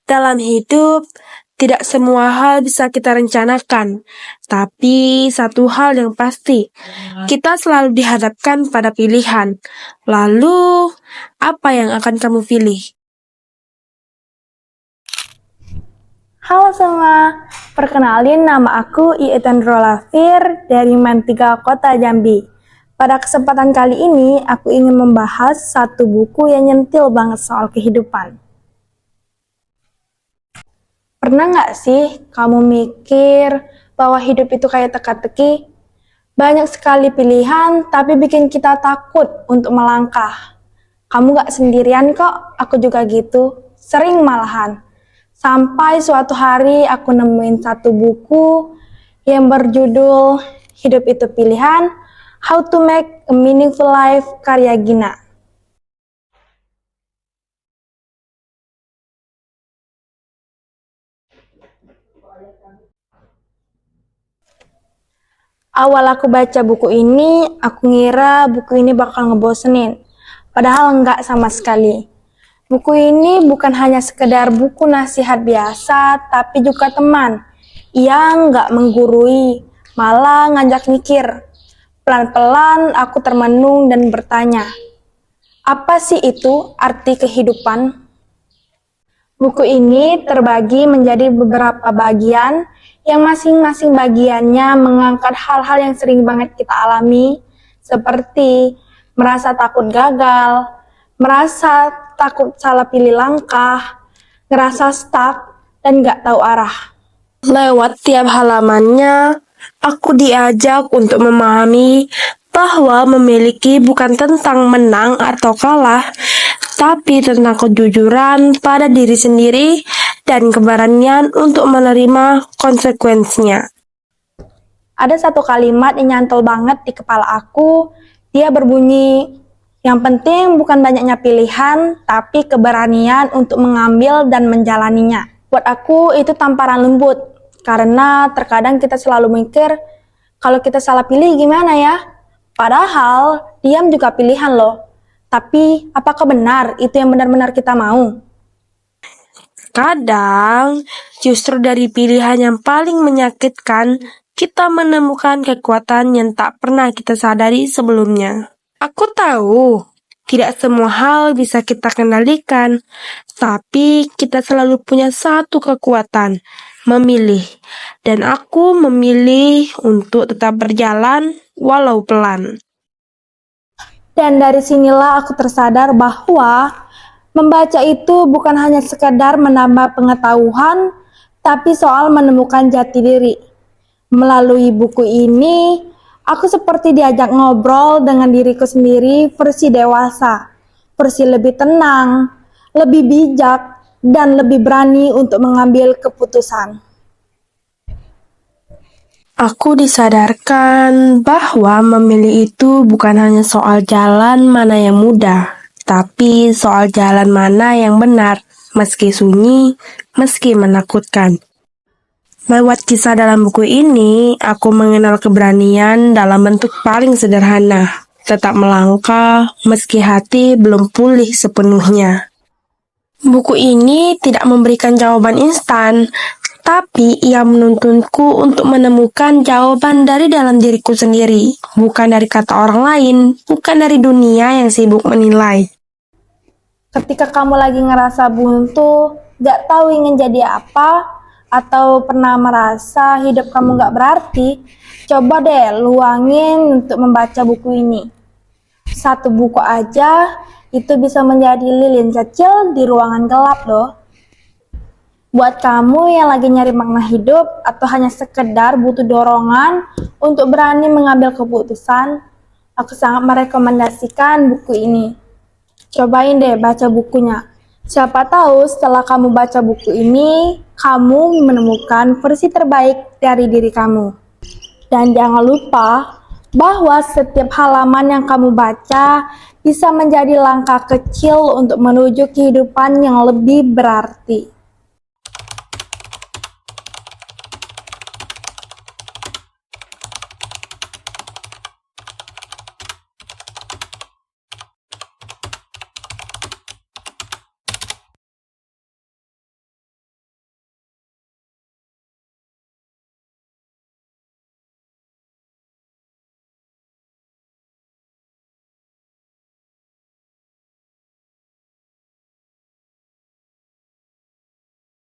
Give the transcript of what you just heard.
Dalam hidup, tidak semua hal bisa kita rencanakan, tapi satu hal yang pasti, kita selalu dihadapkan pada pilihan. Lalu, apa yang akan kamu pilih? Halo semua, perkenalin nama aku Ietandro Lafir dari MAN 3 Kota Jambi. Pada kesempatan kali ini, aku ingin membahas satu buku yang nyentil banget soal kehidupan. Pernah nggak sih kamu mikir bahwa hidup itu kayak teka-teki? Banyak sekali pilihan, tapi bikin kita takut untuk melangkah. Kamu nggak sendirian kok, aku juga gitu, sering malahan. Sampai suatu hari aku nemuin satu buku yang berjudul Hidup Itu Pilihan, How to Make a Meaningful Life karya Gina. Awal aku baca buku ini, aku ngira buku ini bakal ngebosenin. Padahal enggak sama sekali. Buku ini bukan hanya sekedar buku nasihat biasa, tapi juga teman yang enggak menggurui, malah ngajak mikir. Pelan-pelan aku termenung dan bertanya, apa sih itu arti kehidupan? Buku ini terbagi menjadi beberapa bagian yang masing-masing bagiannya mengangkat hal-hal yang sering banget kita alami, seperti merasa takut gagal, merasa takut salah pilih langkah, ngerasa stuck, dan gak tahu arah. Lewat tiap halamannya, aku diajak untuk memahami bahwa memiliki bukan tentang menang atau kalah, tapi tentang kejujuran pada diri sendiri dan keberanian untuk menerima konsekuensinya. Ada satu kalimat yang nyantol banget di kepala aku, dia berbunyi, yang penting bukan banyaknya pilihan, tapi keberanian untuk mengambil dan menjalaninya. Buat aku itu tamparan lembut, karena terkadang kita selalu mikir, kalau kita salah pilih gimana ya? Padahal, diam juga pilihan loh. Tapi, apakah benar itu yang benar-benar kita mau? Kadang, justru dari pilihan yang paling menyakitkan, kita menemukan kekuatan yang tak pernah kita sadari sebelumnya. Aku tahu, tidak semua hal bisa kita kendalikan, tapi kita selalu punya satu kekuatan, memilih. Dan aku memilih untuk tetap berjalan walau pelan. Dan dari sinilah aku tersadar bahwa membaca itu bukan hanya sekedar menambah pengetahuan, tapi soal menemukan jati diri. Melalui buku ini, aku seperti diajak ngobrol dengan diriku sendiri versi dewasa, versi lebih tenang, lebih bijak, dan lebih berani untuk mengambil keputusan. Aku disadarkan bahwa memilih itu bukan hanya soal jalan mana yang mudah, tapi soal jalan mana yang benar, meski sunyi, meski menakutkan. Lewat kisah dalam buku ini, aku mengenal keberanian dalam bentuk paling sederhana, tetap melangkah meski hati belum pulih sepenuhnya. Buku ini tidak memberikan jawaban instan, tapi ia menuntunku untuk menemukan jawaban dari dalam diriku sendiri, bukan dari kata orang lain, bukan dari dunia yang sibuk menilai. Ketika kamu lagi ngerasa buntu, gak tahu ingin jadi apa, atau pernah merasa hidup kamu gak berarti, coba deh luangin untuk membaca buku ini. Satu buku aja, itu bisa menjadi lilin kecil di ruangan gelap loh. Buat kamu yang lagi nyari makna hidup atau hanya sekedar butuh dorongan untuk berani mengambil keputusan, aku sangat merekomendasikan buku ini. Cobain deh baca bukunya. Siapa tahu setelah kamu baca buku ini, kamu menemukan versi terbaik dari diri kamu. Dan jangan lupa bahwa setiap halaman yang kamu baca bisa menjadi langkah kecil untuk menuju kehidupan yang lebih berarti.